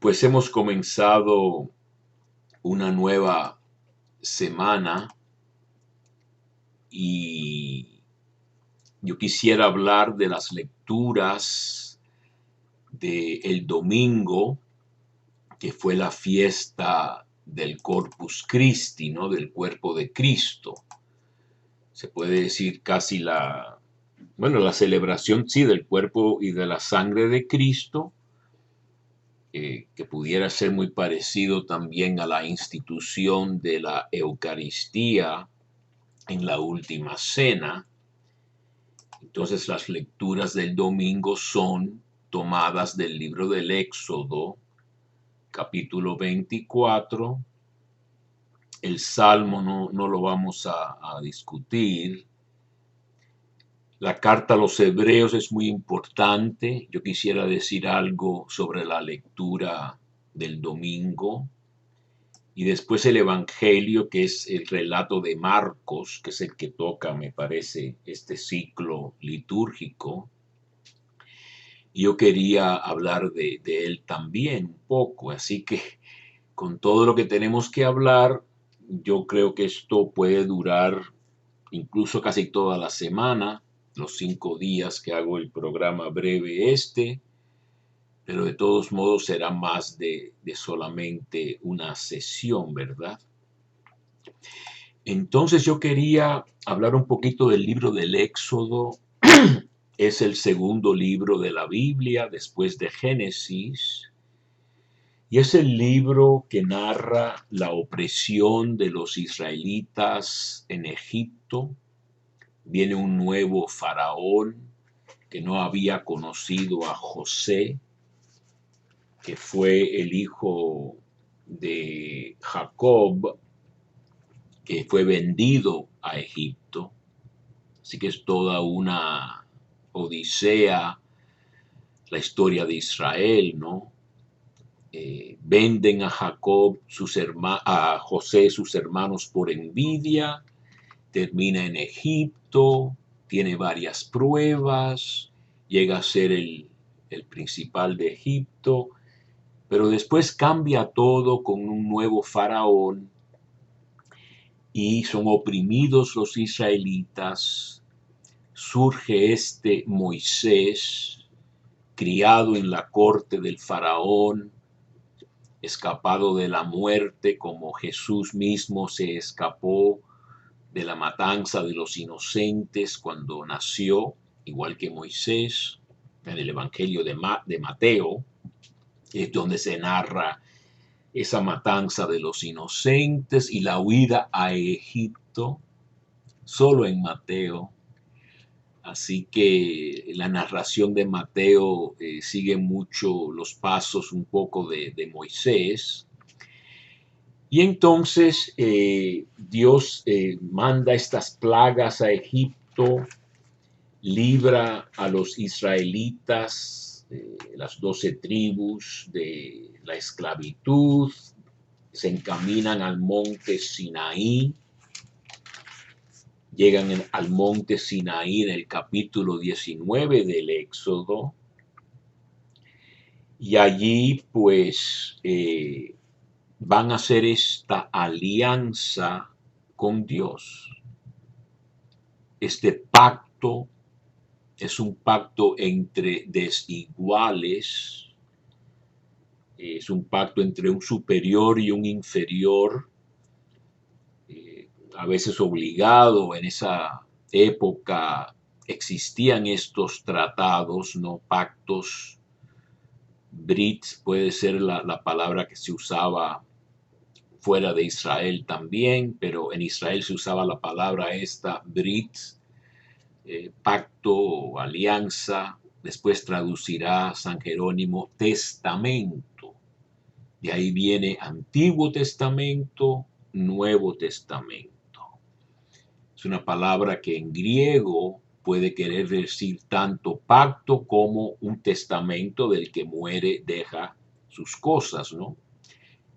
Pues hemos comenzado una nueva semana y yo quisiera hablar de las lecturas del domingo, que fue la fiesta del Corpus Christi, ¿no? Del cuerpo de Cristo. Se puede decir casi la celebración, sí, del cuerpo y de la sangre de Cristo, que pudiera ser muy parecido también a la institución de la Eucaristía en la última cena. Entonces las lecturas del domingo son tomadas del libro del Éxodo, capítulo 24. El Salmo no lo vamos a discutir. La carta a los Hebreos es muy importante. Yo quisiera decir algo sobre la lectura del domingo. Y después el Evangelio, que es el relato de Marcos, que es el que toca, me parece, este ciclo litúrgico. Y yo quería hablar de él también un poco. Así que con todo lo que tenemos que hablar, yo creo que esto puede durar incluso casi toda la semana, los 5 días que hago el programa breve pero de todos modos será más de solamente una sesión, ¿verdad? Entonces yo quería hablar un poquito del libro del Éxodo. Es el segundo libro de la Biblia después de Génesis y es el libro que narra la opresión de los israelitas en Egipto. Viene un nuevo faraón que no había conocido a José, que fue el hijo de Jacob, que fue vendido a Egipto. Así que es toda una odisea la historia de Israel, ¿no? Venden a Jacob, a José, sus hermanos, por envidia. Termina en Egipto, tiene varias pruebas, llega a ser el principal de Egipto, pero después cambia todo con un nuevo faraón y son oprimidos los israelitas. Surge este Moisés, criado en la corte del faraón, escapado de la muerte como Jesús mismo se escapó de la matanza de los inocentes cuando nació, igual que Moisés. En el Evangelio de Mateo es donde se narra esa matanza de los inocentes y la huida a Egipto, solo en Mateo. Así que la narración de Mateo sigue mucho los pasos un poco de Moisés. Y entonces Dios manda estas plagas a Egipto, libra a los israelitas, las 12 tribus, de la esclavitud, se encaminan al monte Sinaí. Llegan al monte Sinaí en el capítulo 19 del Éxodo. Y allí pues van a hacer esta alianza con Dios. Este pacto es un pacto entre desiguales. Es un pacto entre un superior y un inferior. A veces obligado. En esa época existían estos tratados, no pactos. Brit puede ser la palabra que se usaba fuera de Israel también, pero en Israel se usaba la palabra esta, Brit, pacto o alianza. Después traducirá San Jerónimo testamento. De ahí viene Antiguo Testamento, Nuevo Testamento. Es una palabra que en griego puede querer decir tanto pacto como un testamento del que muere deja sus cosas, ¿no?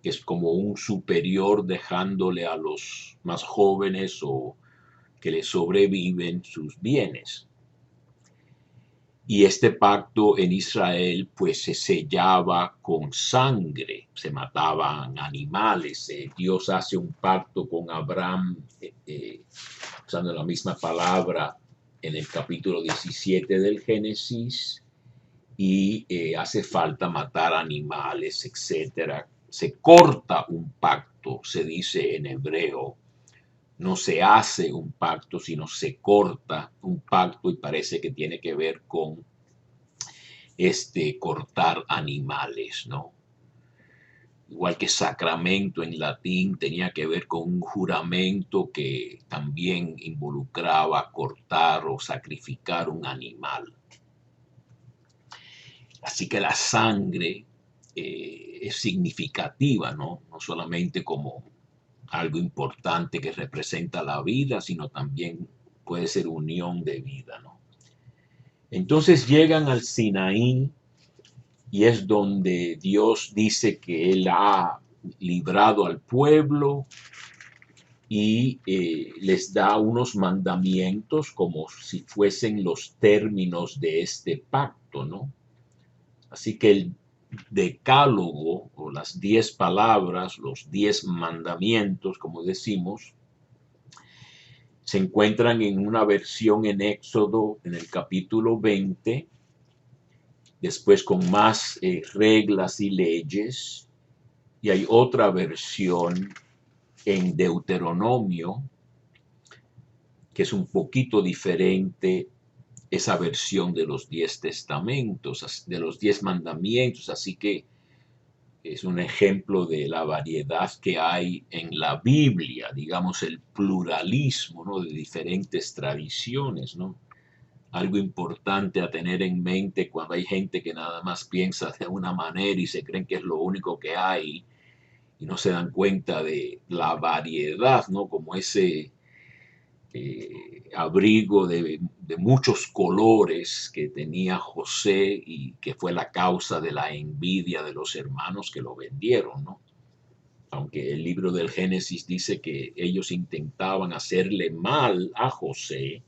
Que es como un superior dejándole a los más jóvenes o que le sobreviven sus bienes. Y este pacto en Israel pues se sellaba con sangre, se mataban animales. Dios hace un pacto con Abraham, usando la misma palabra en el capítulo 17 del Génesis, y hace falta matar animales, etcétera. Se corta un pacto, se dice en hebreo. No se hace un pacto, sino se corta un pacto, y parece que tiene que ver con cortar animales, ¿no? Igual que sacramento en latín tenía que ver con un juramento que también involucraba cortar o sacrificar un animal. Así que la sangre es significativa, ¿no? No solamente como algo importante que representa la vida, sino también puede ser unión de vida, ¿no? Entonces llegan al Sinaí, y es donde Dios dice que Él ha librado al pueblo y les da unos mandamientos como si fuesen los términos de este pacto, ¿no? Así que el decálogo, o las 10 palabras, los 10 mandamientos, como decimos, se encuentran en una versión en Éxodo, en el capítulo 20, después con más reglas y leyes, y hay otra versión en Deuteronomio, que es un poquito diferente, esa versión de los 10 testamentos, de los 10 mandamientos. Así que es un ejemplo de la variedad que hay en la Biblia, digamos el pluralismo, ¿no? De diferentes tradiciones, ¿no? Algo importante a tener en mente cuando hay gente que nada más piensa de una manera y se creen que es lo único que hay, y no se dan cuenta de la variedad, ¿no? Como ese abrigo de muchos colores que tenía José, y que fue la causa de la envidia de los hermanos que lo vendieron, ¿no? Aunque el libro del Génesis dice que ellos intentaban hacerle mal a José,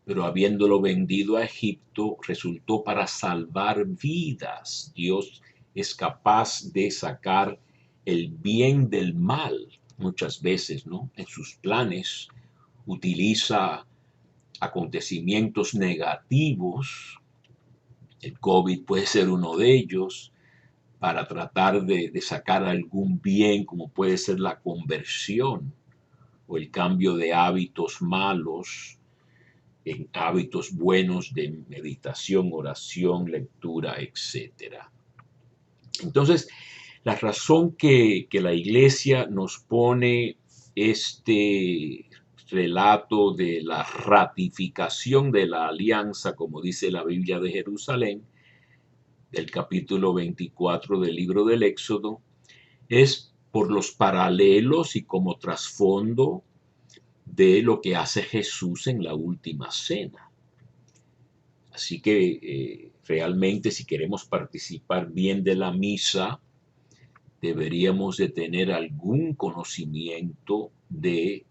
pero habiéndolo vendido a Egipto resultó para salvar vidas. Dios es capaz de sacar el bien del mal muchas veces, ¿no? En sus planes utiliza acontecimientos negativos, el COVID puede ser uno de ellos, para tratar de sacar algún bien, como puede ser la conversión o el cambio de hábitos malos en hábitos buenos de meditación, oración, lectura, etcétera. Entonces, la razón que la iglesia nos pone este relato de la ratificación de la alianza, como dice la Biblia de Jerusalén, del capítulo 24 del libro del Éxodo, es por los paralelos y como trasfondo de lo que hace Jesús en la última cena. Así que realmente, si queremos participar bien de la misa, deberíamos de tener algún conocimiento de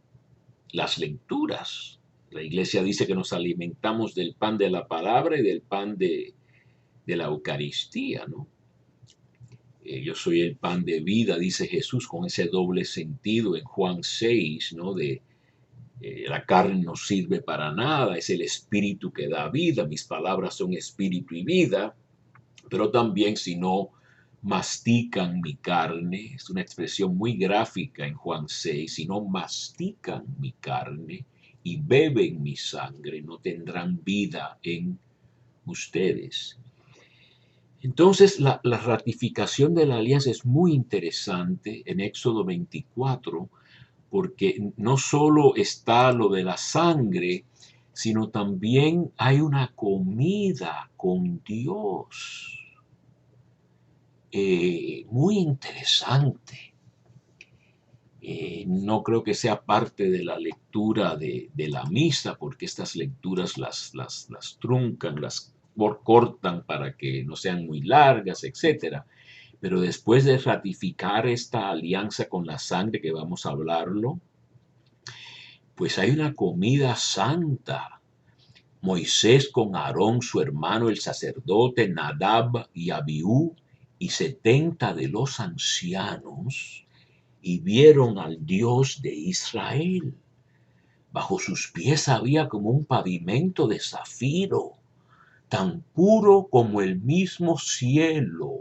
las lecturas. La iglesia dice que nos alimentamos del pan de la palabra y del pan de la Eucaristía, ¿no? Yo soy el pan de vida, dice Jesús, con ese doble sentido en Juan 6, ¿no? La carne no sirve para nada, es el espíritu que da vida, mis palabras son espíritu y vida. Pero también, si no mastican mi carne, es una expresión muy gráfica en Juan 6, si no mastican mi carne y beben mi sangre, no tendrán vida en ustedes. Entonces, la ratificación de la alianza es muy interesante en Éxodo 24, porque no solo está lo de la sangre, sino también hay una comida con Dios. Muy interesante. No creo que sea parte de la lectura de la misa, porque estas lecturas las truncan, las cortan para que no sean muy largas, etcétera. Pero después de ratificar esta alianza con la sangre, que vamos a hablarlo, pues hay una comida santa, Moisés con Aarón su hermano el sacerdote, Nadab y Abiú, y 70 de los ancianos, y vieron al Dios de Israel. Bajo sus pies había como un pavimento de zafiro, tan puro como el mismo cielo.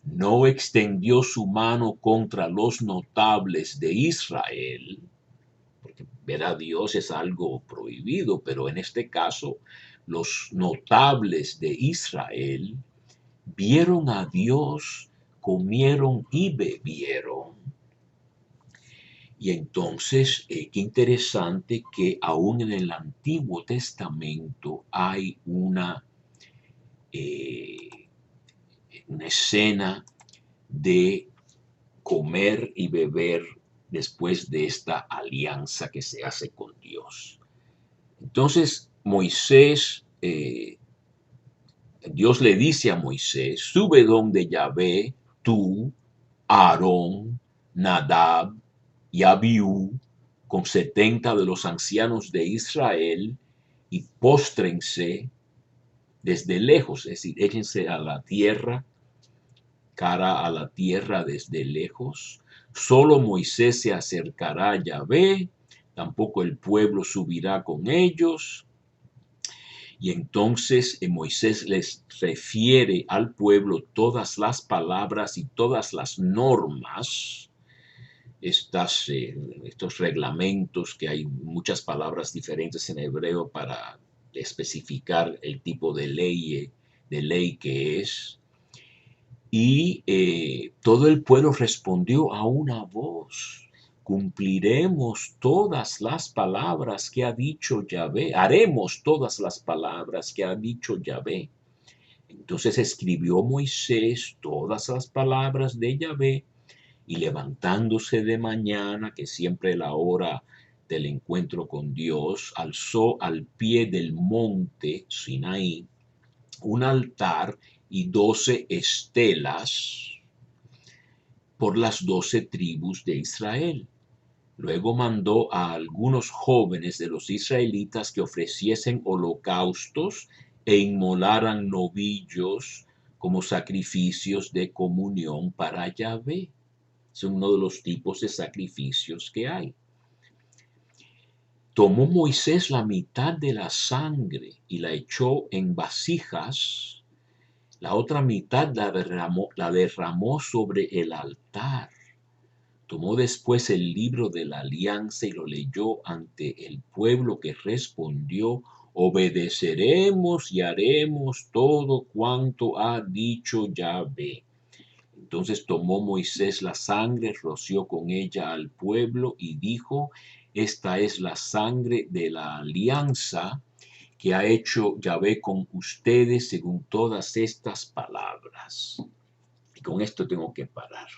No extendió su mano contra los notables de Israel, porque ver a Dios es algo prohibido, pero en este caso los notables de Israel vieron a Dios, comieron y bebieron. Y entonces, qué interesante que aún en el Antiguo Testamento hay una escena de comer y beber después de esta alianza que se hace con Dios. Entonces, Dios le dice a Moisés, sube donde Yahvé, tú, Aarón, Nadab y Abiú, con 70 de los ancianos de Israel, y póstrense desde lejos, es decir, échense a la tierra, cara a la tierra desde lejos. Solo Moisés se acercará a Yahvé, tampoco el pueblo subirá con ellos. Y entonces Moisés les refiere al pueblo todas las palabras y todas las normas, estos reglamentos, que hay muchas palabras diferentes en hebreo para especificar el tipo de ley que es. Y todo el pueblo respondió a una voz: cumpliremos todas las palabras que ha dicho Yahvé, haremos todas las palabras que ha dicho Yahvé. Entonces escribió Moisés todas las palabras de Yahvé, y levantándose de mañana, que siempre es la hora del encuentro con Dios, alzó al pie del monte Sinaí un altar y 12 estelas por las 12 tribus de Israel. Luego mandó a algunos jóvenes de los israelitas que ofreciesen holocaustos e inmolaran novillos como sacrificios de comunión para Yahvé. Es uno de los tipos de sacrificios que hay. Tomó Moisés la mitad de la sangre y la echó en vasijas. La otra mitad la derramó sobre el altar. Tomó después el libro de la alianza y lo leyó ante el pueblo, que respondió: obedeceremos y haremos todo cuanto ha dicho Yahvé. Entonces tomó Moisés la sangre, roció con ella al pueblo y dijo: esta es la sangre de la alianza que ha hecho Yahvé con ustedes según todas estas palabras. Y con esto tengo que parar.